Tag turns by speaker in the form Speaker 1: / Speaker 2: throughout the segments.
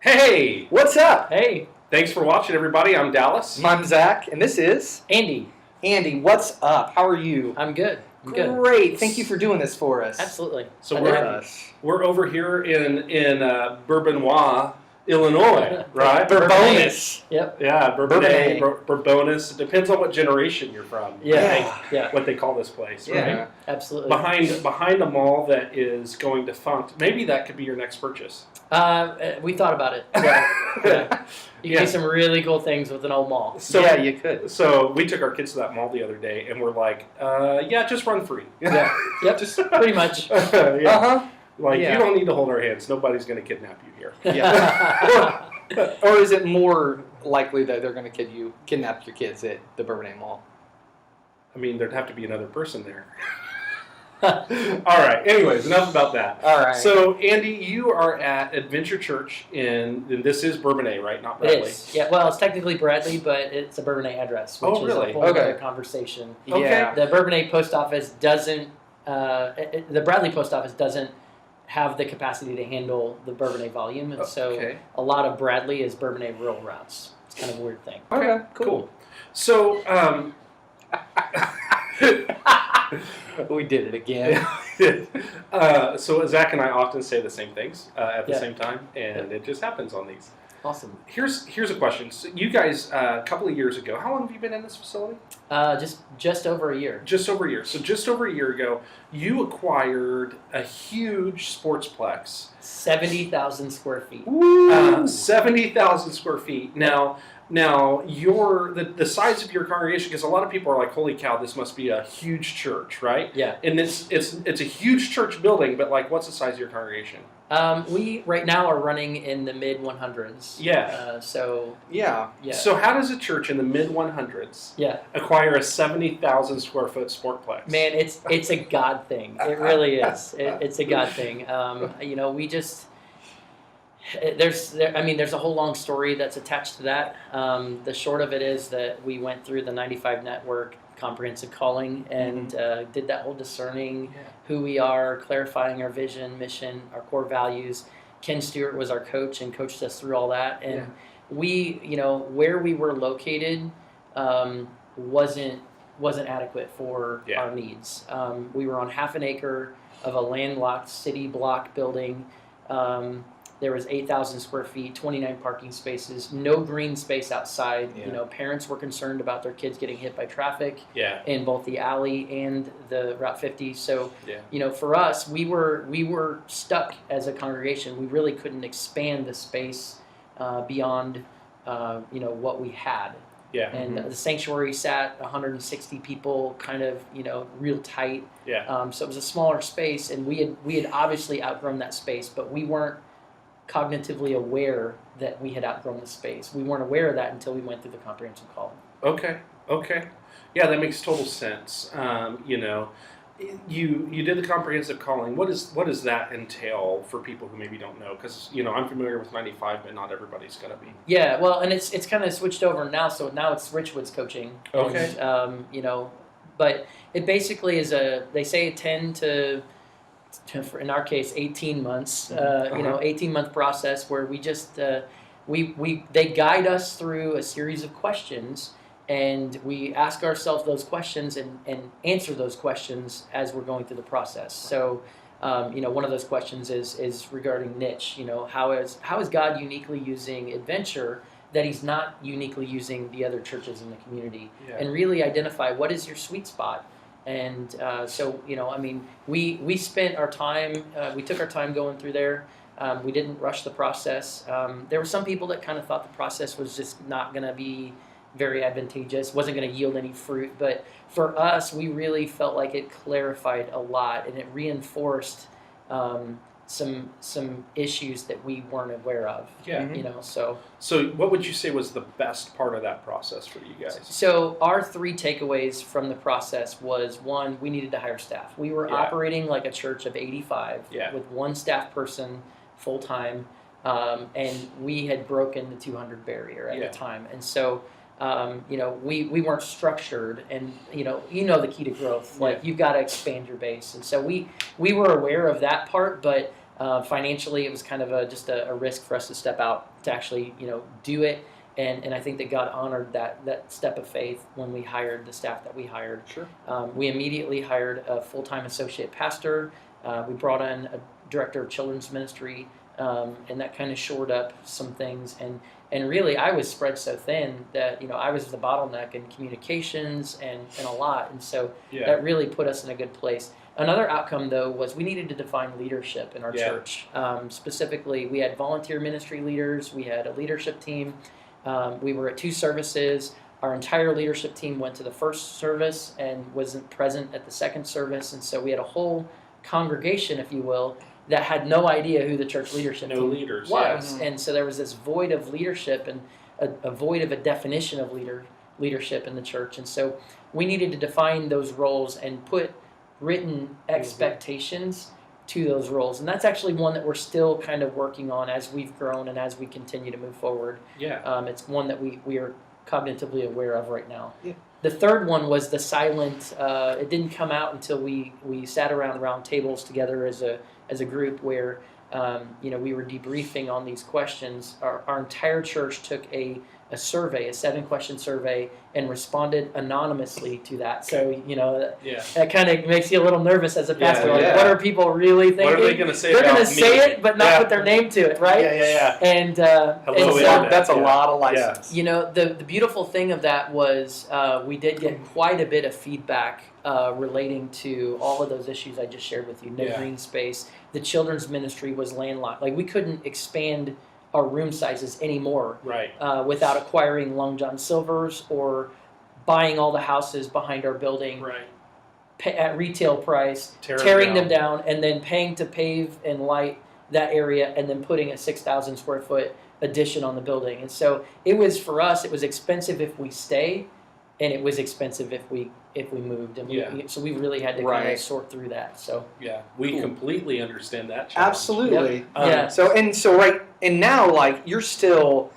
Speaker 1: Hey!
Speaker 2: What's up?
Speaker 3: Hey,
Speaker 1: Thanks for watching, everybody. I'm Dallas.
Speaker 2: I'm Zach, and this is
Speaker 3: Andy.
Speaker 2: Andy. What's up? How are you?
Speaker 3: I'm good. I'm good.
Speaker 2: Great. Thank you for doing this for us.
Speaker 3: Absolutely.
Speaker 1: So
Speaker 3: Glad
Speaker 1: we're-
Speaker 3: to have you.
Speaker 2: us.
Speaker 1: We're over here in Bourbonnois, Illinois, right?
Speaker 2: Bourbonus.
Speaker 3: Yep.
Speaker 1: Yeah,
Speaker 2: Bourbonnais.
Speaker 1: Bourbonus. It depends on what generation you're from.
Speaker 3: Yeah.
Speaker 1: I think,
Speaker 3: Yeah.
Speaker 1: what they call this place,
Speaker 2: Yeah.
Speaker 1: right?
Speaker 3: Absolutely.
Speaker 1: Behind a mall that is going defunct. Maybe that could be your next purchase.
Speaker 3: We thought about it. Yeah. Yeah. You can
Speaker 1: Yeah.
Speaker 3: do some really cool things with an old mall.
Speaker 1: So,
Speaker 2: yeah, you could.
Speaker 1: So we took our kids to that mall the other day, and we're like, yeah, just run free.
Speaker 3: Yeah. Yep. Just pretty much.
Speaker 1: yeah.
Speaker 2: Uh-huh.
Speaker 1: Like,
Speaker 2: Yeah.
Speaker 1: you don't need to hold our hands. Nobody's going to kidnap you here.
Speaker 2: Yeah. Or is it more likely that they're going to kidnap your kids at the Bourbonnais Mall?
Speaker 1: I mean, there'd have to be another person there. All right. Anyways, enough about that.
Speaker 2: All right.
Speaker 1: So, Andy, you are at Adventure Church and this is Bourbonnais, right? Not
Speaker 3: It
Speaker 1: Bradley.
Speaker 3: is. Yeah. Well, it's technically Bradley, but it's a Bourbonnais address, which
Speaker 1: Oh, really?
Speaker 3: is a whole
Speaker 2: Okay.
Speaker 3: other conversation.
Speaker 1: Okay.
Speaker 2: Yeah.
Speaker 3: The Bourbonnais post office doesn't. The Bradley post office doesn't have the capacity to handle the Bourbonnais volume, and so
Speaker 1: Okay.
Speaker 3: a lot of Bradley is Bourbonnais rural routes. It's kind of a weird thing.
Speaker 2: Okay.
Speaker 1: Cool. So,
Speaker 2: We did it again.
Speaker 1: so Zach and I often say the same things at the
Speaker 3: Yeah.
Speaker 1: same time, and it just happens on these.
Speaker 3: Awesome.
Speaker 1: Here's a question. So you guys, a couple of years ago, how long have you been in this facility?
Speaker 3: Just over a year.
Speaker 1: Just over a year. So just over a year ago, you acquired a huge sportsplex,
Speaker 3: 70,000 square feet.
Speaker 1: 70,000 square feet. Now the size of your congregation, because a lot of people are like, "Holy cow, this must be a huge church, right?"
Speaker 3: Yeah.
Speaker 1: And it's a huge church building, but like, what's the size of your congregation?
Speaker 3: We right now are running in the mid 100s.
Speaker 1: Yeah.
Speaker 3: So
Speaker 2: Yeah.
Speaker 3: yeah.
Speaker 1: So how does a church in the mid 100s
Speaker 3: Yeah.
Speaker 1: acquire a 70,000 square foot sportplex?
Speaker 3: Man, it's a God thing. It really is. It's a God thing. We just there's a whole long story that's attached to that. The short of it is that we went through the 95 Network comprehensive calling and did that whole discerning who we are, clarifying our vision, mission, our core values. Ken Stewart was our coach and coached us through all that. And we, where we were located wasn't adequate for our needs. We were on half an acre of a landlocked city block building. There was 8,000 square feet, 29 parking spaces, no green space outside.
Speaker 2: Yeah.
Speaker 3: Parents were concerned about their kids getting hit by traffic
Speaker 1: Yeah.
Speaker 3: in both the alley and the Route 50. So,
Speaker 1: Yeah.
Speaker 3: for us, we were stuck as a congregation. We really couldn't expand the space beyond, what we had.
Speaker 1: Yeah.
Speaker 3: And the sanctuary sat 160 people, kind of, real tight.
Speaker 1: Yeah.
Speaker 3: So it was a smaller space, and we had obviously outgrown that space, but we weren't cognitively aware that we had outgrown the space. We weren't aware of that until we went through the comprehensive calling.
Speaker 1: Okay. Yeah, that makes total sense. You did the comprehensive calling. What does that entail for people who maybe don't know? Because I'm familiar with 95, but not everybody's gonna be.
Speaker 3: Yeah, well, and it's kind of switched over now. So now it's Richwood's coaching.
Speaker 1: Okay.
Speaker 3: And, but it basically is they say a 10 to in our case 18 months. 18-month process where we just they guide us through a series of questions. And we ask ourselves those questions and answer those questions as we're going through the process. So, one of those questions is regarding niche. How is God uniquely using Adventure that He's not uniquely using the other churches in the community?
Speaker 1: Yeah.
Speaker 3: And really identify what is your sweet spot. And we spent our time. We took our time going through there. We didn't rush the process. There were some people that kind of thought the process was just not going to be very advantageous, wasn't going to yield any fruit. But for us, we really felt like it clarified a lot, and it reinforced some issues that we weren't aware of.
Speaker 1: Yeah. So what would you say was the best part of that process for you guys?
Speaker 3: So our 3 takeaways from the process was, 1, we needed to hire staff. We were operating like a church of 85 with 1 staff person full-time, and we had broken the 200 barrier at the time. And so we weren't structured, and the key to growth, like you've got to expand your base. And so we were aware of that part, but Financially, it was kind of just a risk for us to step out to actually do it. And I think that God honored that step of faith when we hired the staff that we hired.
Speaker 2: Sure.
Speaker 3: We immediately hired a full-time associate pastor. We brought in a director of children's ministry, and that kind of shored up some things. And really, I was spread so thin that I was the bottleneck in communications and a lot. And so that really put us in a good place. Another outcome, though, was we needed to define leadership in our church. Specifically, we had volunteer ministry leaders. We had a leadership team. We were at 2 services. Our entire leadership team went to the first service and wasn't present at the second service. And so we had a whole congregation, if you will, that had no idea who the church leadership team
Speaker 1: leaders,
Speaker 3: was. And so there was this void of leadership and a void of a definition of leadership in the church. And so we needed to define those roles and put written expectations to those roles. And that's actually one that we're still kind of working on as we've grown and as we continue to move forward. It's one that we are cognitively aware of right now. The third one was the silent. It didn't come out until we sat around round tables together as a group where we were debriefing on these questions. Our entire church took a survey, a 7-question survey, and responded anonymously to that. So that kind of makes you a little nervous as a pastor. What are people really thinking?
Speaker 1: What are they going to say?
Speaker 3: They're going to say it, but not put their name to it, right? And
Speaker 2: that's a lot of license.
Speaker 3: The beautiful thing of that was we did get quite a bit of feedback relating to all of those issues I just shared with you. No green space. The children's ministry was landlocked. Like, we couldn't expand our room sizes anymore without acquiring Long John Silver's or buying all the houses behind our building at retail price, tearing them down, and then paying to pave and light that area, and then putting a 6,000 square foot addition on the building. And so it was, for us, it was expensive if we stay, and it was expensive if we moved, and so we really had to kind of sort through that. So
Speaker 1: we completely understand that challenge.
Speaker 2: Absolutely. So now, like, you're still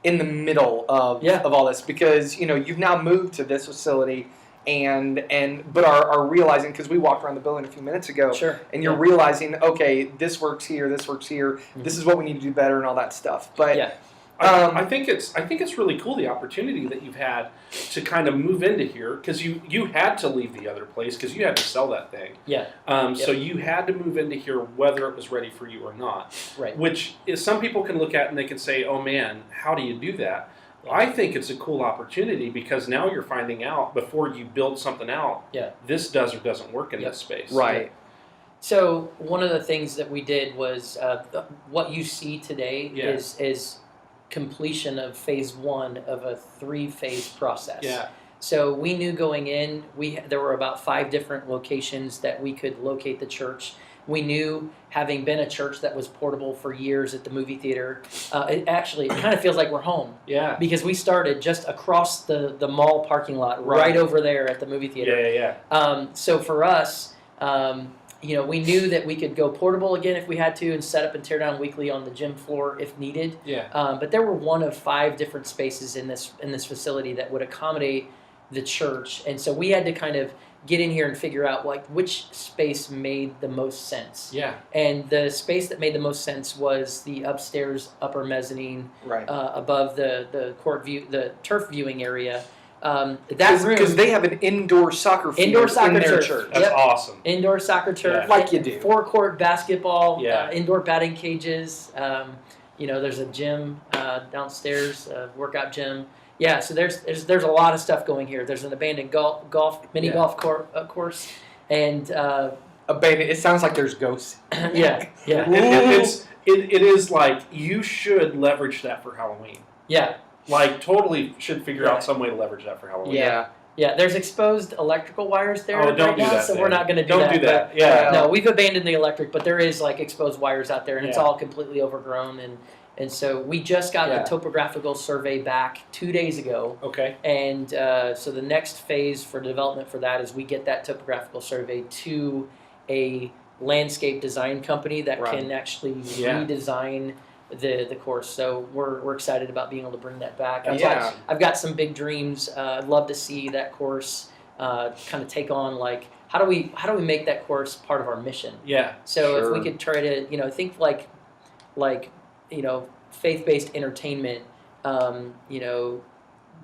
Speaker 2: in the middle of all this because you've now moved to this facility but are realizing, because we walked around the building a few minutes ago, and you're realizing, okay, this works here, this is what we need to do better, and all that stuff. But
Speaker 1: I think it's really cool, the opportunity that you've had to kind of move into here, because you had to leave the other place because you had to sell that thing. So you had to move into here whether it was ready for you or not.
Speaker 3: Right.
Speaker 1: Which is, some people can look at and they can say, "Oh man, how do you do that?" I think it's a cool opportunity because now you're finding out before you build something out. This does or doesn't work in this space.
Speaker 2: Right.
Speaker 3: So one of the things that we did was what you see today is completion of phase 1 of a 3-phase process. So we knew going in, there were about 5 different locations that we could locate the church. We knew, having been a church that was portable for years at the movie theater, it kind of feels like we're home. Because we started just across the mall parking lot, right over there at the movie theater. So for us, we knew that we could go portable again if we had to, and set up and tear down weekly on the gym floor if needed. But there were 1 of 5 different spaces in this facility that would accommodate the church, and so we had to kind of get in here and figure out which space made the most sense. And the space that made the most sense was the upstairs upper mezzanine, above the court view, the turf viewing area. That room,
Speaker 2: because they have an indoor soccer field in their church.
Speaker 1: That's awesome.
Speaker 3: Indoor soccer turf,
Speaker 2: like you do.
Speaker 3: 4-court basketball, indoor batting cages. There's a gym downstairs, workout gym. So there's a lot of stuff going here. There's an abandoned golf course, and
Speaker 2: abandoned. It sounds like there's ghosts.
Speaker 1: It is like, you should leverage that for Halloween. Like, totally should figure out some way to leverage that for Halloween.
Speaker 3: There's exposed electrical wires there
Speaker 1: don't do
Speaker 3: now,
Speaker 1: that,
Speaker 3: so we're not going to do
Speaker 1: that. Don't do that.
Speaker 3: No, we've abandoned the electric, but there is exposed wires out there, and it's all completely overgrown. And so we just got the topographical survey back 2 days ago. And so the next phase for development for that is we get that topographical survey to a landscape design company that can actually redesign the course. So we're excited about being able to bring that back. I've got some big dreams. I'd love to see that course kind of take on how do we make that course part of our mission?
Speaker 1: Yeah.
Speaker 3: So if we could try to, think like faith-based entertainment,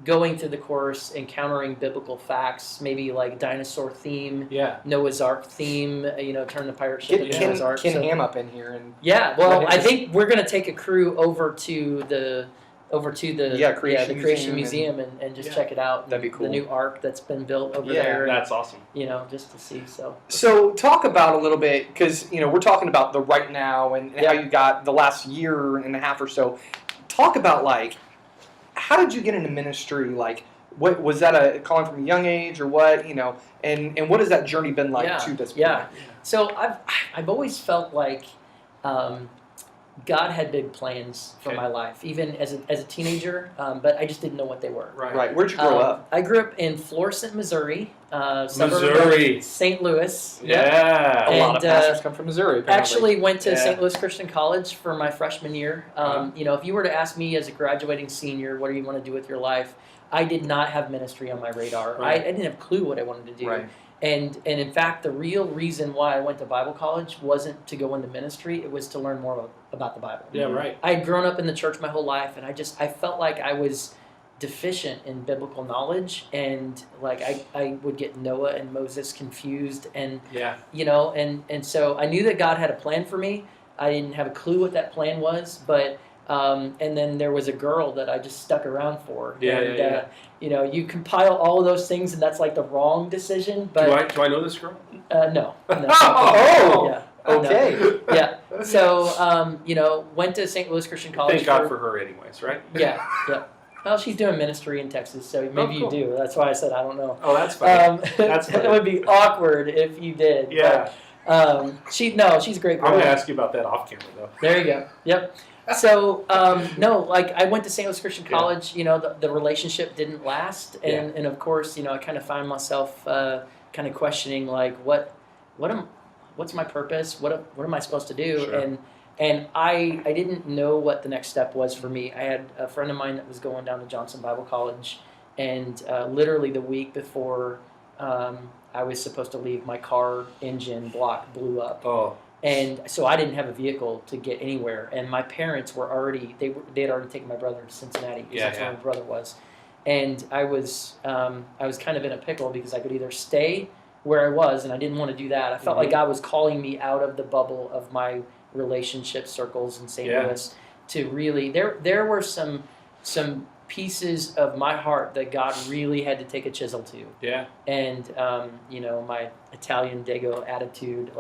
Speaker 3: going through the course, encountering biblical facts, maybe like dinosaur theme, Noah's Ark theme, turn the pirate ship into Noah's Ark.
Speaker 2: Ken Ham up in here and
Speaker 3: I think we're gonna take a crew over to the Creation Museum and just check it out.
Speaker 2: That'd be cool.
Speaker 3: The new ark that's been built over there.
Speaker 1: That's awesome.
Speaker 3: Just to see.
Speaker 2: So talk about a little bit, because we're talking about the right now and how you got the last year and a half or so. Talk about how did you get into ministry? What was that a calling from a young age or what? And what has that journey been like to this point?
Speaker 3: Yeah. So I've always felt like God had big plans for my life, even as a teenager, but I just didn't know what they were.
Speaker 2: Right. Where'd you grow up?
Speaker 3: I grew up in Florissant, Missouri,
Speaker 1: Missouri,
Speaker 3: of St. Louis.
Speaker 1: Yeah,
Speaker 2: a lot of pastors come from Missouri. Apparently.
Speaker 3: Actually, went to St. Louis Christian College for my freshman year. If you were to ask me as a graduating senior, what do you want to do with your life? I did not have ministry on my radar.
Speaker 1: Right.
Speaker 3: I didn't have a clue what I wanted to do.
Speaker 2: Right.
Speaker 3: And in fact, the real reason why I went to Bible college wasn't to go into ministry. It was to learn more about the Bible.
Speaker 1: Yeah, right.
Speaker 3: I had grown up in the church my whole life, and I felt like I was deficient in biblical knowledge, and I would get Noah and Moses confused, and and so I knew that God had a plan for me. I didn't have a clue what that plan was, but and then there was a girl that I just stuck around for. You compile all of those things, and that's the wrong decision. But
Speaker 1: do I know this girl?
Speaker 3: No.
Speaker 2: Oh,
Speaker 3: yeah.
Speaker 2: Okay.
Speaker 3: No. Yeah. So went to St. Louis Christian College.
Speaker 1: Thank God for her, anyways, right?
Speaker 3: Yeah. Well, she's doing ministry in Texas, so maybe you do. That's why I said I don't know.
Speaker 1: Oh, that's funny. That's funny.
Speaker 3: It would be awkward if you did.
Speaker 1: Yeah.
Speaker 3: But, she's a great girl.
Speaker 1: I'm gonna ask you about that off camera, though.
Speaker 3: There you go. Yep. So I went to St. Louis Christian College. The relationship didn't last, and of course, I kind of found myself kind of questioning what's my purpose? What am I supposed to do?
Speaker 1: Sure.
Speaker 3: And I didn't know what the next step was for me. I had a friend of mine that was going down to Johnson Bible College, and literally the week before I was supposed to leave, my car engine block blew up.
Speaker 1: Oh.
Speaker 3: And so I didn't have a vehicle to get anywhere, and my parents were already they had already taken my brother to Cincinnati because that's where my brother was, and I was kind of in a pickle because I could either stay where I was, and I didn't want to do that. I felt like God was calling me out of the bubble of my relationship circles in St. Louis to really there were some pieces of my heart that God really had to take a chisel to.
Speaker 1: Yeah.
Speaker 3: And my Italian Dago attitude,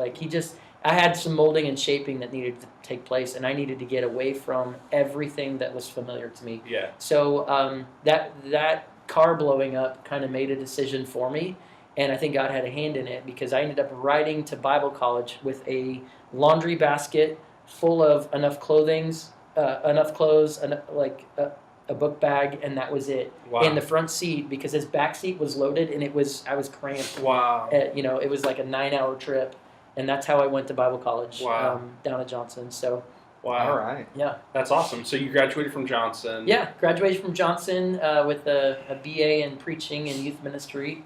Speaker 3: I had some molding and shaping that needed to take place, and I needed to get away from everything that was familiar to me.
Speaker 1: Yeah.
Speaker 3: So that car blowing up kind of made a decision for me, and I think God had a hand in it because I ended up riding to Bible college with a laundry basket full of enough clothes, a book bag, and that was it.
Speaker 1: Wow.
Speaker 3: In the front seat because his back seat was loaded, and I was cramped.
Speaker 1: Wow.
Speaker 3: It was like a 9-hour trip. And that's how I went to Bible college down at Johnson. So,
Speaker 1: wow.
Speaker 2: All right.
Speaker 3: Yeah.
Speaker 1: That's awesome. So you graduated from Johnson.
Speaker 3: Yeah, graduated from Johnson with a BA in preaching and youth ministry.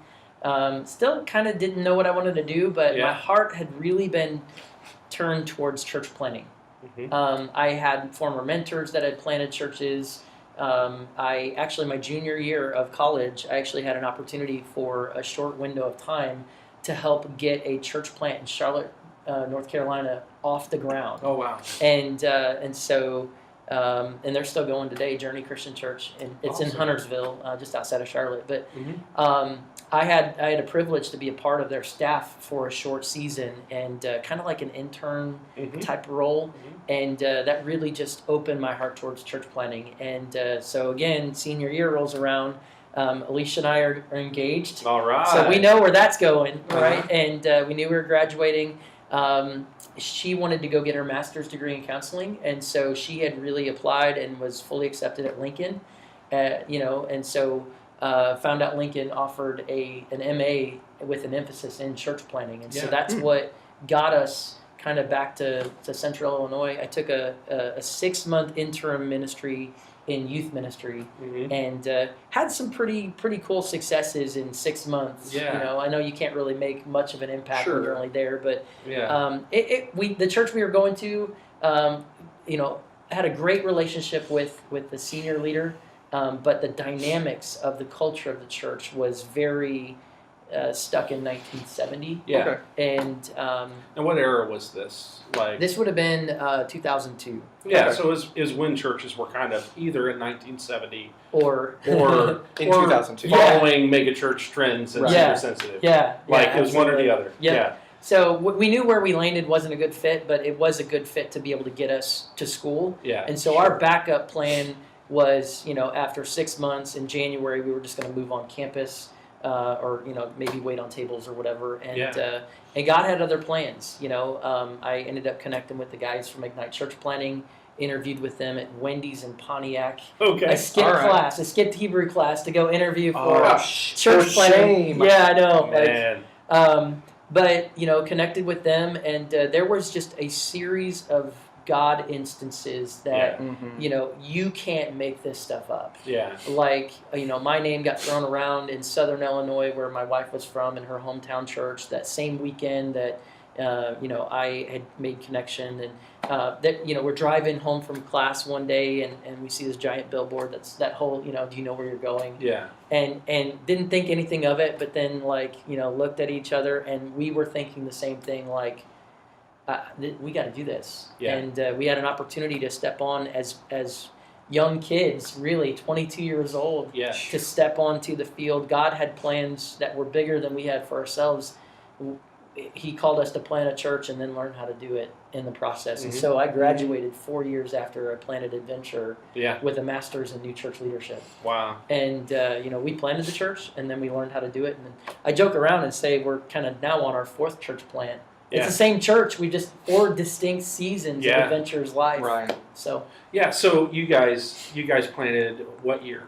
Speaker 3: Still kind of didn't know what I wanted to do, but my heart had really been turned towards church planting. Mm-hmm. I had former mentors that had planted churches. My junior year of college, I actually had an opportunity for a short window of time to help get a church plant in Charlotte, North Carolina, off the ground.
Speaker 1: Oh wow!
Speaker 3: And so they're still going today, Journey Christian Church, and it's in Huntersville, just outside of Charlotte. But I had a privilege to be a part of their staff for a short season, and kind of like an intern type role, and that really just opened my heart towards church planting. And so again, senior year rolls around. Alicia and I are engaged.
Speaker 1: All right.
Speaker 3: So we know where that's going, right? And we knew we were graduating. She wanted to go get her master's degree in counseling, and so she had really applied and was fully accepted at Lincoln. And so found out Lincoln offered an MA with an emphasis in church planting, and so that's what got us kind of back to Central Illinois, I took a 6-month interim ministry in youth ministry, and had some pretty cool successes in 6 months.
Speaker 1: Yeah.
Speaker 3: You know, I know you can't really make much of an impact when you're only there, but the church we were going to, you know, had a great relationship with the senior leader, but the dynamics of the culture of the church was very stuck in 1970.
Speaker 1: Yeah.
Speaker 2: Okay.
Speaker 3: And
Speaker 1: what era was this? Like
Speaker 3: this would have been 2002.
Speaker 1: Yeah,
Speaker 2: Okay.
Speaker 1: so is when churches were kind of either in 1970
Speaker 3: or
Speaker 2: in 2002.
Speaker 1: following megachurch trends and
Speaker 2: Right.
Speaker 1: super sensitive.
Speaker 3: Yeah.
Speaker 1: Like
Speaker 3: yeah,
Speaker 1: it was one or
Speaker 3: absolutely.
Speaker 1: the other.
Speaker 3: Yep.
Speaker 1: Yeah.
Speaker 3: So we knew where we landed wasn't a good fit, but it was a good fit to be able to get us to school.
Speaker 1: Yeah.
Speaker 3: And so our backup plan was, you know, after 6 months in January, we were just going to move on campus, or, you know, maybe wait on tables or whatever. And God had other plans. You know, I ended up connecting with the guys from Ignite Church Planning, interviewed with them at Wendy's in Pontiac.
Speaker 1: Okay.
Speaker 3: I skipped class. I skipped Hebrew class to go interview for church
Speaker 2: for
Speaker 3: planning.
Speaker 2: shame.
Speaker 3: Yeah, I know.
Speaker 1: Man.
Speaker 3: But, you know, connected with them, and there was just a series of God instances that, you know, you can't make this stuff up.
Speaker 1: Yeah.
Speaker 3: Like, you know, my name got thrown around in Southern Illinois, where my wife was from, in her hometown church, that same weekend that, you know, I had made connection. And that, you know, we're driving home from class one day, and we see this giant billboard that's that whole, you know, do you know where you're going?
Speaker 1: Yeah.
Speaker 3: And didn't think anything of it, but then, like, you know, looked at each other, and we were thinking the same thing, like, we got to do this.
Speaker 1: Yeah.
Speaker 3: And we had an opportunity to step on as young kids, really 22 years old,
Speaker 1: Yeah.
Speaker 3: to step onto the field. God had plans that were bigger than we had for ourselves. He called us to plant a church and then learn how to do it in the process. And so I graduated 4 years after I planted Adventure with a master's in new church leadership.
Speaker 1: Wow.
Speaker 3: And, you know, we planted the church, and then we learned how to do it. And I joke around and say we're kind of now on our 4th church plant. It's the same church. We just 4 distinct seasons of Adventure's life.
Speaker 2: Right.
Speaker 3: So.
Speaker 1: Yeah. So you guys planted what year?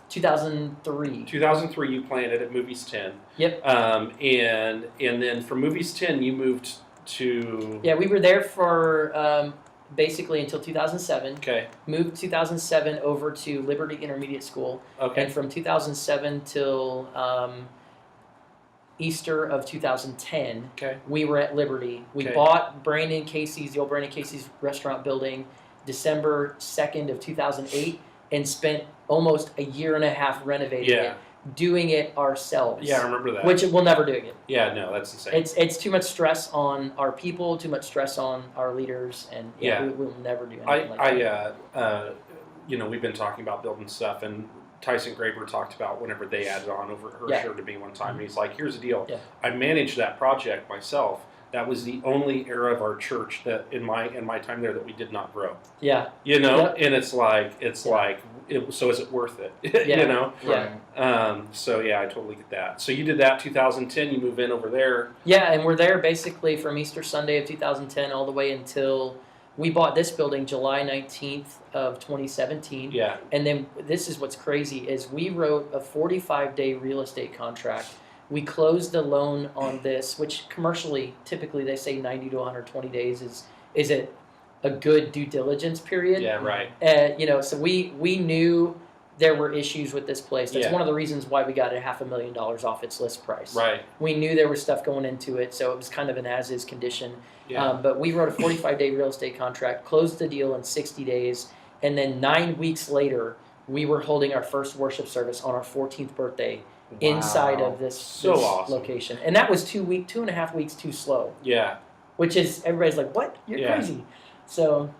Speaker 3: 2003.
Speaker 1: 2003. You planted at Movies 10.
Speaker 3: Yep.
Speaker 1: And then from Movies 10, you moved to.
Speaker 3: Yeah, we were there for basically until 2007.
Speaker 1: Okay.
Speaker 3: Moved 2007 over to Liberty Intermediate School.
Speaker 1: Okay.
Speaker 3: And from 2007 till Easter of 2010, we were at Liberty. We bought Brandon Casey's, the old Brandon Casey's restaurant building, December 2nd of 2008, and spent almost a year and a half renovating it, doing it ourselves.
Speaker 1: Yeah, I remember that.
Speaker 3: Which we'll never do again.
Speaker 1: Yeah, no, that's insane.
Speaker 3: It's too much stress on our people, too much stress on our leaders, and we will never do anything like that.
Speaker 1: You know, we've been talking about building stuff, and Tyson Graber talked about whenever they added on over at Hersher to me one time. And he's like, here's the deal. Yeah. I managed that project myself. That was the only era of our church that in my time there that we did not grow. Yeah. You know, and it's like, so is it worth it? You know?
Speaker 3: Yeah.
Speaker 1: So yeah, I totally get that. So you did that 2010, you move in over there.
Speaker 3: Yeah, and we're there basically from Easter Sunday of 2010 all the way until we bought this building July 19th of 2017.
Speaker 1: Yeah.
Speaker 3: And then this is what's crazy is we wrote a 45-day real estate contract. We closed the loan on this, which commercially, typically they say 90 to 120 days is a good due diligence period.
Speaker 1: Yeah, right.
Speaker 3: You know, so we knew there were issues with this place. That's one of the reasons why we got it $500,000 off its list price.
Speaker 1: Right.
Speaker 3: We knew there was stuff going into it, so it was kind of an as-is condition.
Speaker 1: Yeah.
Speaker 3: But we wrote a 45-day real estate contract, closed the deal in 60 days, and then 9 weeks later, we were holding our first worship service on our 14th birthday inside of this
Speaker 1: awesome.
Speaker 3: location. And that was 2.5 weeks too slow.
Speaker 1: Yeah.
Speaker 3: Which is, everybody's like, what? You're crazy.
Speaker 1: So,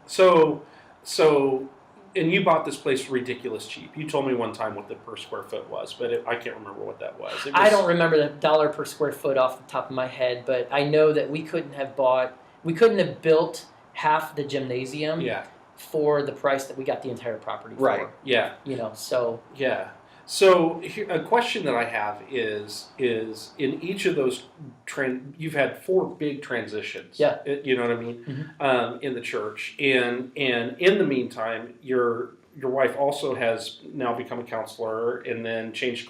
Speaker 1: and you bought this place ridiculous cheap. You told me one time what the per square foot was, but I can't remember what that was.
Speaker 3: I don't remember the dollar per square foot off the top of my head, but I know that we couldn't have built half the gymnasium for the price that we got the entire property for.
Speaker 2: Right.
Speaker 1: Yeah.
Speaker 3: You know, so.
Speaker 1: Yeah. So a question that I have is in each of those you've had 4 big transitions.
Speaker 3: Yeah.
Speaker 1: You know what I mean? In the church, and in the meantime, your wife also has now become a counselor, and then changed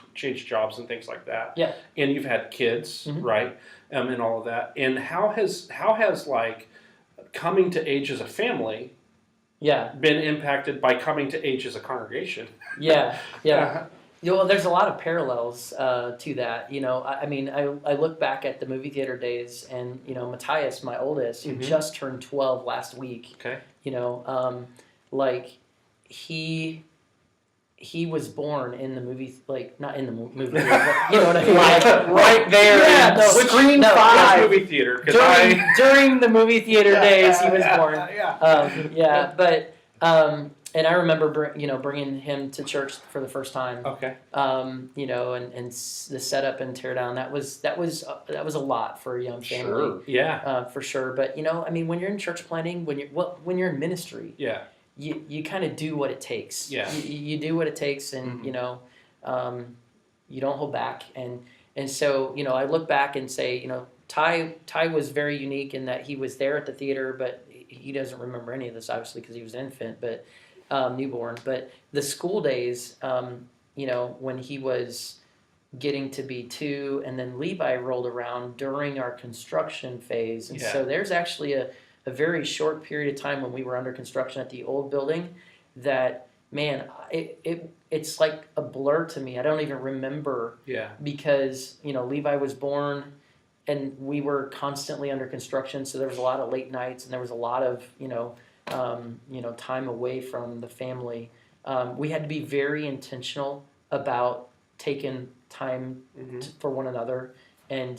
Speaker 1: jobs and things like that.
Speaker 3: Yeah.
Speaker 1: And you've had kids, right? And all of that. And how has like coming to age as a family been impacted by coming to age as a congregation.
Speaker 3: Yeah. Well, there's a lot of parallels to that. I look back at the movie theater days, and Matthias, my oldest, who just turned 12 last week.
Speaker 1: Okay.
Speaker 3: He was born in the movie, not in the movie theater, but you know what I mean?
Speaker 2: Right there.
Speaker 3: Yeah,
Speaker 2: Screen 5.
Speaker 1: Movie theater.
Speaker 3: During the movie theater days, he was born. And I remember, bringing him to church for the first time.
Speaker 1: Okay.
Speaker 3: And the setup and tear down, that was a lot for a young family.
Speaker 1: Sure. Yeah.
Speaker 3: For sure. But when you're in church planting, when you're in ministry, you kind of do what it takes.
Speaker 1: Yeah.
Speaker 3: You do what it takes, and you don't hold back. And so I look back and say, Ty was very unique in that he was there at the theater, but he doesn't remember any of this obviously because he was an infant, but newborn. But the school days, when he was getting to be 2, and then Levi rolled around during our construction phase, and so there's actually a very short period of time when we were under construction at the old building that, man, it's like a blur to me. I don't even remember because Levi was born and we were constantly under construction, so there was a lot of late nights and there was a lot of time away from the family. We had to be very intentional about taking time for one another, and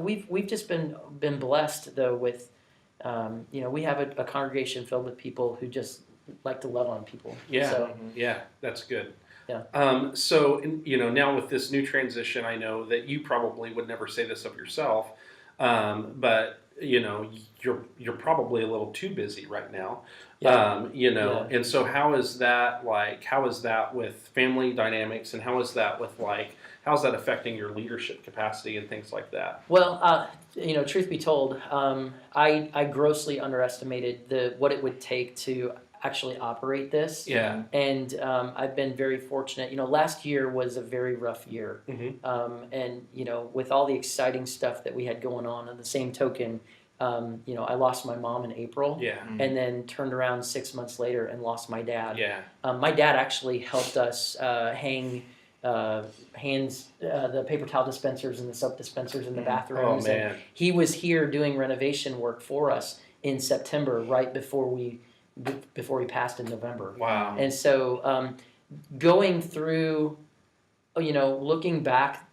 Speaker 3: we've just been blessed though with we have a congregation filled with people who just like to love on people.
Speaker 1: Yeah,
Speaker 3: so,
Speaker 1: that's good.
Speaker 3: Yeah.
Speaker 1: So now with this new transition, I know that you probably would never say this of yourself, but you're probably a little too busy right now. And so how is that with family dynamics, and how is that with how's that affecting your leadership capacity and things like that?
Speaker 3: Well, truth be told, I grossly underestimated what it would take to actually operate this.
Speaker 1: Yeah.
Speaker 3: And I've been very fortunate. Last year was a very rough year. And with all the exciting stuff that we had going on the same token, I lost my mom in April.
Speaker 1: Yeah.
Speaker 3: And then turned around 6 months later and lost my dad.
Speaker 1: Yeah.
Speaker 3: My dad actually helped us hang the paper towel dispensers and the soap dispensers in the bathrooms.
Speaker 1: Oh, man.
Speaker 3: And he was here doing renovation work for us in September, right before we passed in November.
Speaker 1: Wow.
Speaker 3: And so going through, looking back,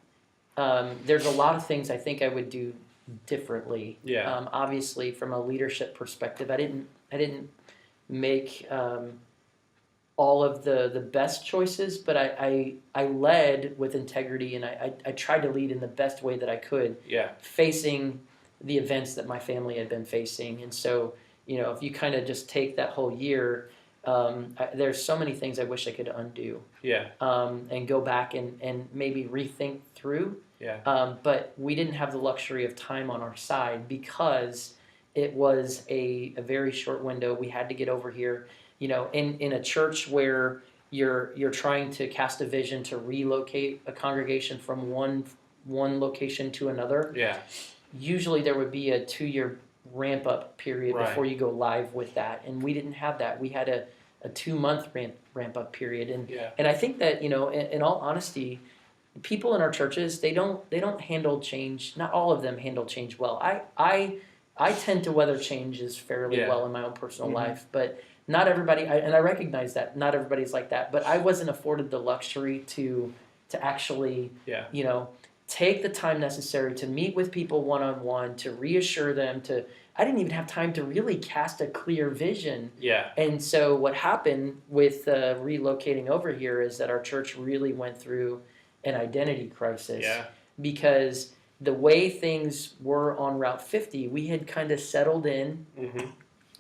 Speaker 3: there's a lot of things I think I would do differently.
Speaker 1: Yeah.
Speaker 3: Obviously, from a leadership perspective, I didn't make all of the best choices, but I led with integrity, and I tried to lead in the best way that I could.
Speaker 1: Yeah.
Speaker 3: Facing the events that my family had been facing, and so if you kind of just take that whole year, there's so many things I wish I could undo.
Speaker 1: Yeah.
Speaker 3: And go back and maybe rethink through.
Speaker 1: Yeah.
Speaker 3: But we didn't have the luxury of time on our side because it was a very short window. We had to get over here. In a church where you're trying to cast a vision to relocate a congregation from one location to another.
Speaker 1: Yeah.
Speaker 3: Usually there would be a 2-year ramp up period
Speaker 1: Right.
Speaker 3: before you go live with that, and we didn't have that. We had a 2-month ramp up period, and I think that in all honesty, people in our churches they don't handle change. Not all of them handle change well. I tend to weather changes fairly well in my own personal life, but not everybody. And I recognize that not everybody's like that. But I wasn't afforded the luxury to actually take the time necessary to meet with people one-on-one, to reassure them, I didn't even have time to really cast a clear vision.
Speaker 1: Yeah.
Speaker 3: And so what happened with relocating over here is that our church really went through an identity crisis.
Speaker 1: Yeah.
Speaker 3: Because the way things were on Route 50, we had kind of settled in.
Speaker 1: Mm-hmm.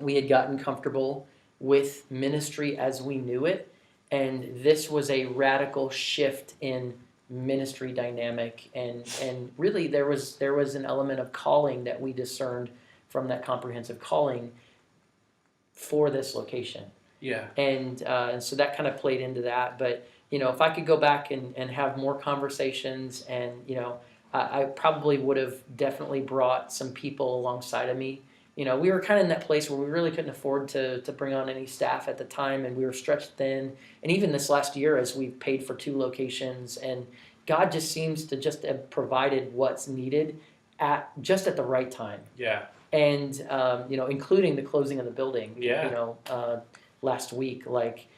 Speaker 3: We had gotten comfortable with ministry as we knew it. And this was a radical shift in ministry dynamic, and really there was an element of calling that we discerned from that comprehensive calling for this location.
Speaker 1: Yeah.
Speaker 3: And so that kind of played into that. But if I could go back and have more conversations, and I probably would have definitely brought some people alongside of me we were kind of in that place where we really couldn't afford to bring on any staff at the time, and we were stretched thin. And even this last year, as we've paid for 2 locations, and God just seems to just have provided what's needed at the right time.
Speaker 1: Yeah.
Speaker 3: And including the closing of the building.
Speaker 1: Yeah.
Speaker 3: Last week,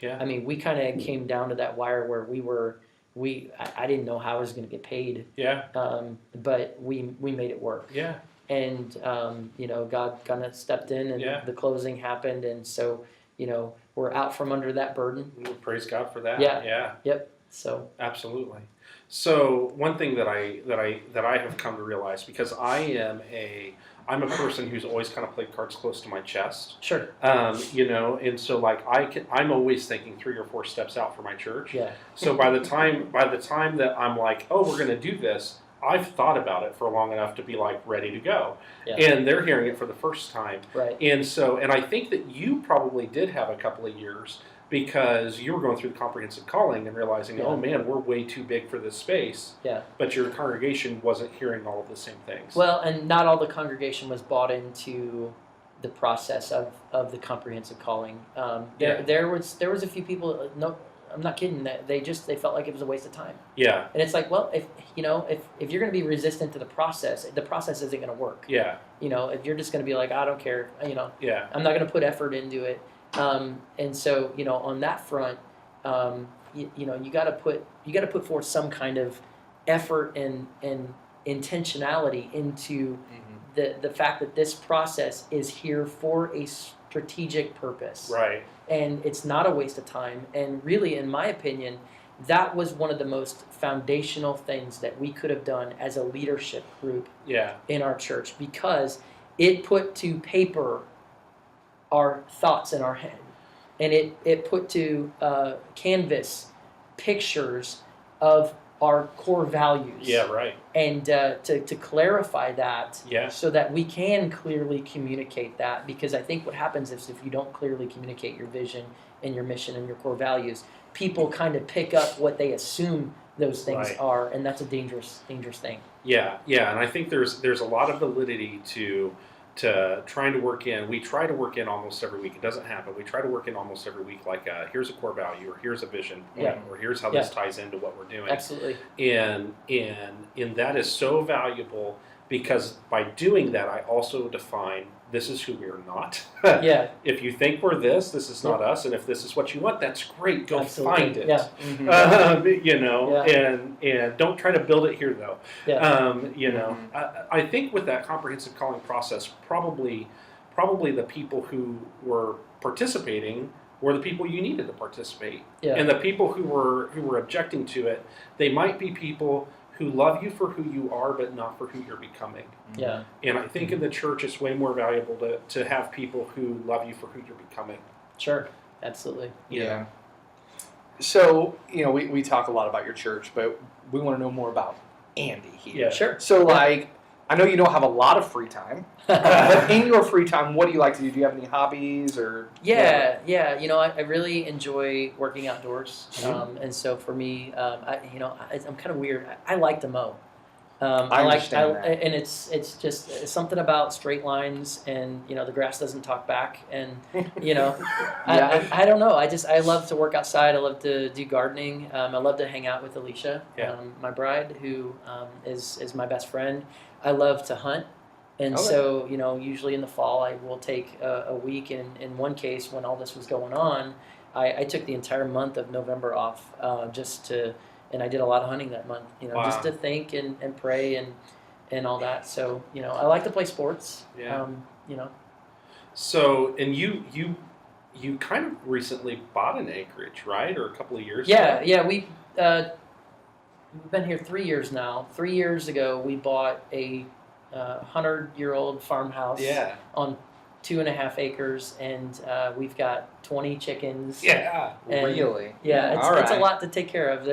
Speaker 1: yeah.
Speaker 3: I mean, we kind of came down to that wire where I didn't know how I was going to get paid.
Speaker 1: Yeah.
Speaker 3: But we made it work.
Speaker 1: Yeah.
Speaker 3: And God kind of stepped in, and the closing happened, and so we're out from under that burden.
Speaker 1: Praise God for that.
Speaker 3: Yeah.
Speaker 1: Yeah.
Speaker 3: Yep. So
Speaker 1: absolutely. So one thing that I have come to realize, because I'm a person who's always kind of played cards close to my chest.
Speaker 3: Sure.
Speaker 1: And so I'm always thinking 3 or 4 steps out for my church.
Speaker 3: Yeah.
Speaker 1: So by the time that I'm like, oh, we're going to do this, I've thought about it for long enough to be ready to go.
Speaker 3: Yeah.
Speaker 1: And they're hearing it for the first time.
Speaker 3: Right.
Speaker 1: And I think that you probably did have a couple of years, because you were going through the comprehensive calling and realizing, oh man, we're way too big for this space.
Speaker 3: Yeah.
Speaker 1: But your congregation wasn't hearing all of the same things.
Speaker 3: Well, and not all the congregation was bought into the process of the comprehensive calling. There was a few people. No, I'm not kidding. That they felt like it was a waste of time.
Speaker 1: Yeah.
Speaker 3: And it's like, well, if you're going to be resistant to the process isn't going to work.
Speaker 1: Yeah.
Speaker 3: If you're just going to be like, I don't care.
Speaker 1: Yeah.
Speaker 3: I'm not going to put effort into it. And so, on that front, you got to put forth some kind of effort and intentionality into the fact that this process is here for a strategic purpose.
Speaker 1: Right.
Speaker 3: And it's not a waste of time. And really, in my opinion, that was one of the most foundational things that we could have done as a leadership group in our church, because it put to paper our thoughts in our head, and it put to canvas pictures of our core values.
Speaker 1: Yeah, right.
Speaker 3: And to clarify that,
Speaker 1: yeah,
Speaker 3: so that we can clearly communicate that, because I think what happens is if you don't clearly communicate your vision and your mission and your core values, people kind of pick up what they assume those things are, and that's a dangerous thing.
Speaker 1: Yeah, and I think there's a lot of validity to trying to work in. We try to work in almost every week. It doesn't happen. We try to work in almost every week, here's a core value, or here's a vision point, or here's how this ties into what we're doing.
Speaker 3: Absolutely.
Speaker 1: And that is so valuable, because by doing that, I also define this is who we are not.
Speaker 3: Yeah.
Speaker 1: If you think we're this is not us, and if this is what you want, that's great. Go find it.
Speaker 3: Yeah.
Speaker 1: And don't try to build it here, though.
Speaker 3: Yeah.
Speaker 1: I think with that comprehensive calling process, probably the people who were participating were the people you needed to participate.
Speaker 3: Yeah.
Speaker 1: And the people who were objecting to it, they might be people who love you for who you are, but not for who you're becoming.
Speaker 3: Yeah.
Speaker 1: And I think in the church, it's way more valuable to have people who love you for who you're becoming.
Speaker 3: Sure. Absolutely.
Speaker 2: Yeah. So, we talk a lot about your church, but we want to know more about Andy here.
Speaker 1: Yeah.
Speaker 3: Sure.
Speaker 2: So, I know you don't have a lot of free time, but in your free time, what do you like to do? Do you have any hobbies or?
Speaker 3: Yeah. I really enjoy working outdoors, and so for me, I'm kind of weird. I like to mow.
Speaker 2: I understand that.
Speaker 3: And it's just something about straight lines, and the grass doesn't talk back, and I don't know. I love to work outside. I love to do gardening. I love to hang out with Alicia, my bride, who is my best friend. I love to hunt, and so usually in the fall I will take a week. And in one case, when all this was going on, I took the entire month of November off and I did a lot of hunting that month, just to think and pray and all that. So, I like to play sports.
Speaker 1: Yeah. So, and you kind of recently bought an acreage, right? Or a couple of years ago?
Speaker 3: Yeah. We've been here 3 years now. 3 years ago, we bought a 100-year-old farmhouse on 2.5 acres, and we've got 20 chickens.
Speaker 1: Yeah,
Speaker 2: really?
Speaker 3: Yeah, it's a lot to take care of.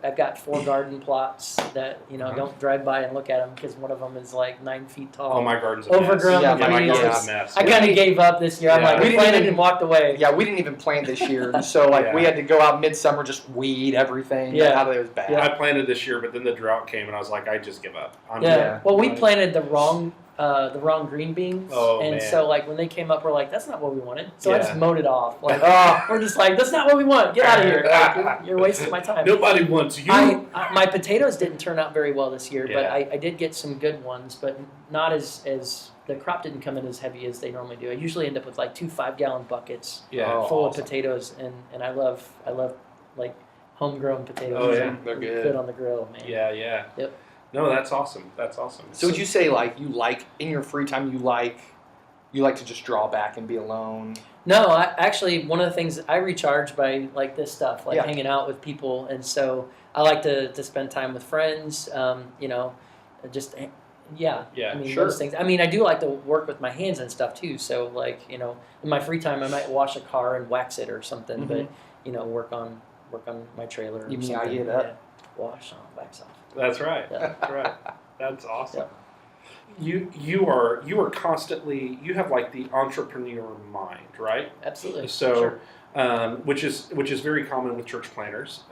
Speaker 3: I've got 4 garden plots that don't drive by and look at them, because one of them is 9 feet tall.
Speaker 1: Oh, my garden's a
Speaker 3: overgrown.
Speaker 1: mess.
Speaker 2: Yeah,
Speaker 1: my
Speaker 2: garden's
Speaker 1: a mess.
Speaker 3: I kind of gave up this year. I'm we planted and walked away.
Speaker 2: Yeah, we didn't even plant this year, so we had to go out midsummer, just weed everything.
Speaker 3: Yeah,
Speaker 2: it was bad.
Speaker 1: I planted this year, but then the drought came, and I was like, I just give up.
Speaker 3: Well, we planted the wrong the wrong green beans.
Speaker 1: Oh,
Speaker 3: and
Speaker 1: man.
Speaker 3: so like when they came up, we're like, that's not what we wanted. So I
Speaker 1: Yeah.
Speaker 3: just mowed it off. Like we're just like, that's not what we want. Get out of here. Like, you're wasting my time.
Speaker 1: Nobody wants you.
Speaker 3: My potatoes didn't turn out very well this year, but
Speaker 1: Yeah.
Speaker 3: I did get some good ones, but not as the crop didn't come in as heavy as they normally do. I usually end up with like 2 5-gallon buckets full of potatoes, and I love like homegrown potatoes.
Speaker 1: Oh, yeah.
Speaker 2: They're good.
Speaker 3: Good on the grill, man.
Speaker 1: Yeah, yeah.
Speaker 3: Yep.
Speaker 1: No, that's awesome. That's awesome.
Speaker 2: So would you say like you like in your free time you like to just draw back and be alone?
Speaker 3: No, actually one of the things I recharge by like this stuff, like hanging out with people, and so I like to spend time with friends. Just yeah.
Speaker 1: Yeah,
Speaker 3: I mean
Speaker 2: sure.
Speaker 3: those things. I mean I do like to work with my hands and stuff too. So like in my free time I might wash a car and wax it or something, but work on my trailer. Or
Speaker 2: You mean
Speaker 3: something.
Speaker 2: I get that?
Speaker 3: Wash on, wax off.
Speaker 1: That's right.
Speaker 3: Yeah.
Speaker 1: That's right. That's awesome. You are constantly, you have like the entrepreneur mind, right?
Speaker 3: Absolutely.
Speaker 1: So, which is very common with church planners.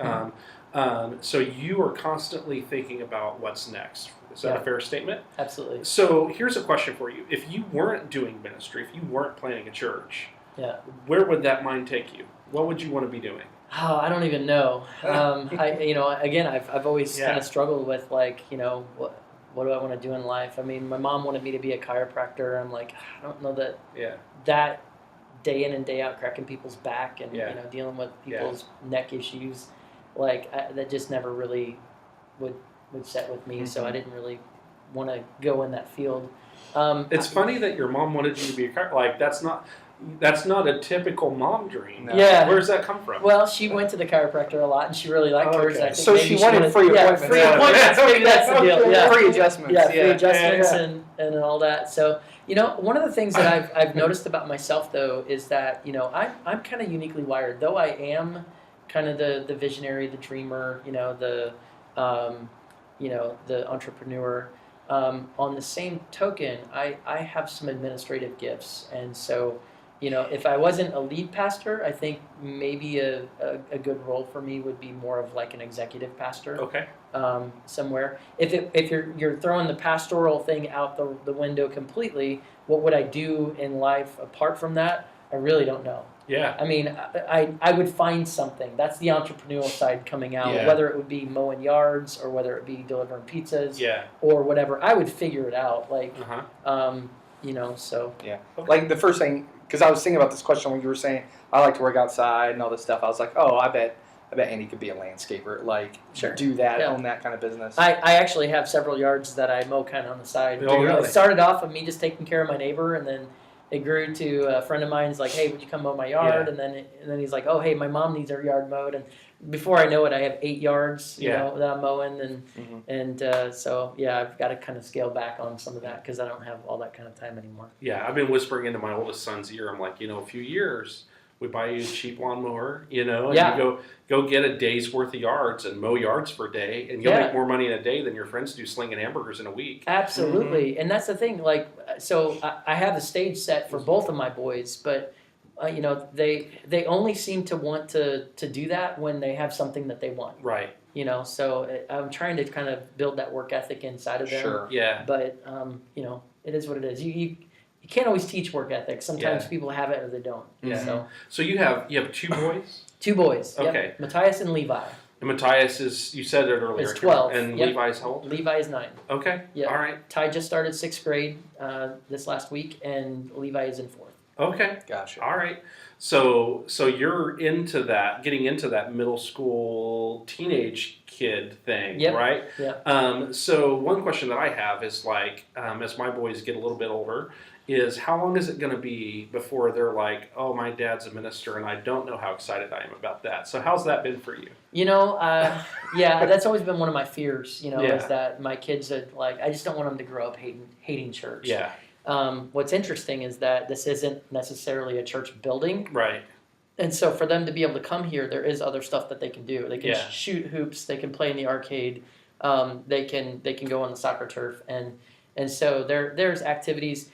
Speaker 1: So you are constantly thinking about what's next. Is that a fair statement?
Speaker 3: Absolutely.
Speaker 1: So here's a question for you: if you weren't doing ministry, if you weren't planning a church,
Speaker 3: Yeah.
Speaker 1: where would that mind take you? What would you want to be doing?
Speaker 3: Oh, I don't even know. Again, I've always kind of struggled with like, what do I want to do in life? I mean, my mom wanted me to be a chiropractor. I'm like, I don't know that that day in and day out cracking people's back and dealing with people's neck issues, like that just never really would set with me. So I didn't really want to go in that field.
Speaker 1: It's funny that your mom wanted you to be a chiropractor. Like that's not a typical mom dream.
Speaker 3: No. Yeah.
Speaker 1: Where does that come from?
Speaker 3: Well, she went to the chiropractor a lot, and she really liked hers.
Speaker 1: Okay.
Speaker 3: I think
Speaker 2: So she wanted free appointments.
Speaker 3: Free appointments. Maybe that's the deal. Yeah.
Speaker 2: Free adjustments.
Speaker 3: Yeah, free adjustments and all that. So, one of the things that I've noticed about myself, though, is that, I'm kind of uniquely wired. Though I am kind of the visionary, the dreamer, the entrepreneur, on the same token, I have some administrative gifts. And so, if I wasn't a lead pastor, I think maybe a good role for me would be more of like an executive pastor.
Speaker 1: Okay.
Speaker 3: Somewhere. If you're throwing the pastoral thing out the window completely, what would I do in life apart from that? I really don't know.
Speaker 1: Yeah.
Speaker 3: I mean, I would find something. That's the entrepreneurial side coming out.
Speaker 1: Yeah.
Speaker 3: Whether it would be mowing yards or whether it be delivering pizzas.
Speaker 1: Yeah.
Speaker 3: Or whatever, I would figure it out. Like, so.
Speaker 2: Yeah. Like the first thing, because I was thinking about this question when you were saying I like to work outside and all this stuff. I was like, oh, I bet Andy could be a landscaper. Like, do that, own that kind of business.
Speaker 3: I actually have several yards that I mow kind of on the side.
Speaker 1: Oh, really?
Speaker 3: It started off with me just taking care of my neighbor, and then it grew to a friend of mine's like, hey, would you come mow my yard?
Speaker 1: Yeah.
Speaker 3: And then he's like, oh, hey, my mom needs her yard mowed. And before I know it, I have 8 yards, that I'm mowing. And so, I've got to kind of scale back on some of that because I don't have all that kind of time anymore.
Speaker 1: Yeah, I've been whispering into my oldest son's ear. I'm like, a few years, we buy you a cheap lawnmower, and you go get a day's worth of yards and mow yards for a day, and you'll make more money in a day than your friends do slinging hamburgers in a week.
Speaker 3: Absolutely. And that's the thing. Like, so I have the stage set for both of my boys, but they only seem to want to do that when they have something that they want.
Speaker 1: Right.
Speaker 3: So I'm trying to kind of build that work ethic inside of them.
Speaker 2: Sure.
Speaker 1: Yeah.
Speaker 3: But it is what it is. You can't always teach work ethic. Sometimes people have it or they don't.
Speaker 1: Yeah. So you have 2 boys?
Speaker 3: 2 boys.
Speaker 1: Okay.
Speaker 3: Yep. Matthias and Levi.
Speaker 1: And Matthias is, you said it earlier.
Speaker 3: Is 12.
Speaker 1: And
Speaker 3: Yep.
Speaker 1: Levi's how old?
Speaker 3: Levi is 9.
Speaker 1: Okay.
Speaker 3: Yep.
Speaker 1: All right.
Speaker 3: Ty just started 6th grade this last week, and Levi is in 4th.
Speaker 1: Okay.
Speaker 2: Gotcha.
Speaker 1: All right. So you're into that, getting into that middle school teenage kid thing, right?
Speaker 3: Yeah.
Speaker 1: So one question that I have is like, as my boys get a little bit older, is how long is it going to be before they're like, oh, my dad's a minister, and I don't know how excited I am about that. So how's that been for you?
Speaker 3: That's always been one of my fears. Is that my kids are like, I just don't want them to grow up hating church.
Speaker 1: Yeah.
Speaker 3: What's interesting is that this isn't necessarily a church building.
Speaker 1: Right.
Speaker 3: And so for them to be able to come here, there is other stuff that they can do. They can
Speaker 1: Yeah.
Speaker 3: shoot hoops. They can play in the arcade. They can go on the soccer turf. And so there's activities.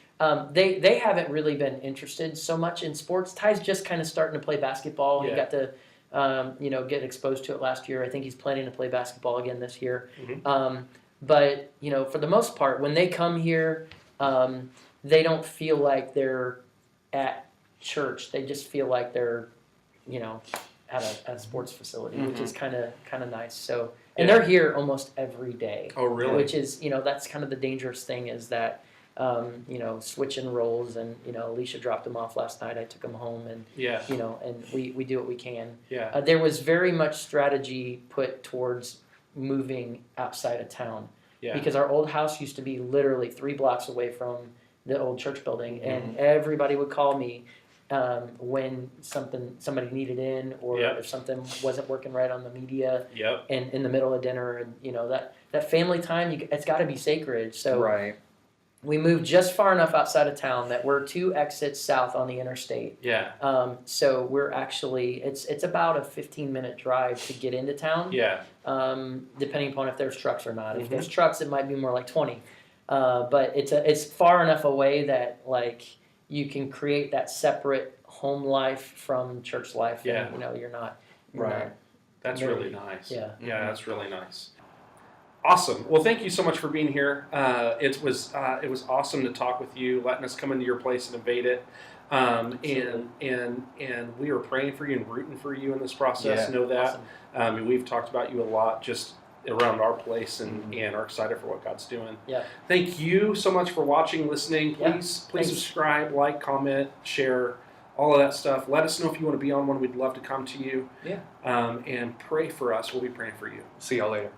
Speaker 3: They haven't really been interested so much in sports. Ty's just kind of starting to play basketball.
Speaker 1: Yeah.
Speaker 3: He got to get exposed to it last year. I think he's planning to play basketball again this year.
Speaker 1: Mm-hmm.
Speaker 3: But for the most part, when they come here, they don't feel like they're at church. They just feel like they're, at a sports facility, which is kind of nice. So, and they're here almost every day.
Speaker 1: Oh, really?
Speaker 3: Which is, that's kind of the dangerous thing is that, switching roles, and Alicia dropped them off last night. I took them home, and and we do what we can.
Speaker 1: Yeah.
Speaker 3: There was very much strategy put towards moving outside of town.
Speaker 1: Yeah.
Speaker 3: Because our old house used to be literally 3 blocks away from the old church building, and everybody would call me when somebody needed in, or if something wasn't working right on the media, and in the middle of dinner, and that family time, it's got to be sacred. So we moved just far enough outside of town that we're 2 exits south on the interstate.
Speaker 1: Yeah.
Speaker 3: So we're actually it's about a 15-minute drive to get into town.
Speaker 1: Yeah.
Speaker 3: Depending upon if there's trucks or not. If there's trucks, it might be more like 20. But it's far enough away that like you can create that separate home life from church life.
Speaker 1: Yeah.
Speaker 3: And, you're not.
Speaker 1: That's
Speaker 3: very,
Speaker 1: really nice.
Speaker 3: Yeah.
Speaker 1: Yeah, that's really nice. Awesome. Well, thank you so much for being here. It was awesome to talk with you, letting us come into your place and invade it. And we are praying for you and rooting for you in this process. Know that.
Speaker 3: Awesome.
Speaker 1: We've talked about you a lot just around our place, and are excited for what God's doing.
Speaker 3: Yeah.
Speaker 1: Thank you so much for watching, listening. Please
Speaker 3: Thanks.
Speaker 1: subscribe, like, comment, share, all of that stuff. Let us know if you want to be on one. We'd love to come to you.
Speaker 3: Yeah.
Speaker 1: And pray for us. We'll be praying for you.
Speaker 2: See y'all later.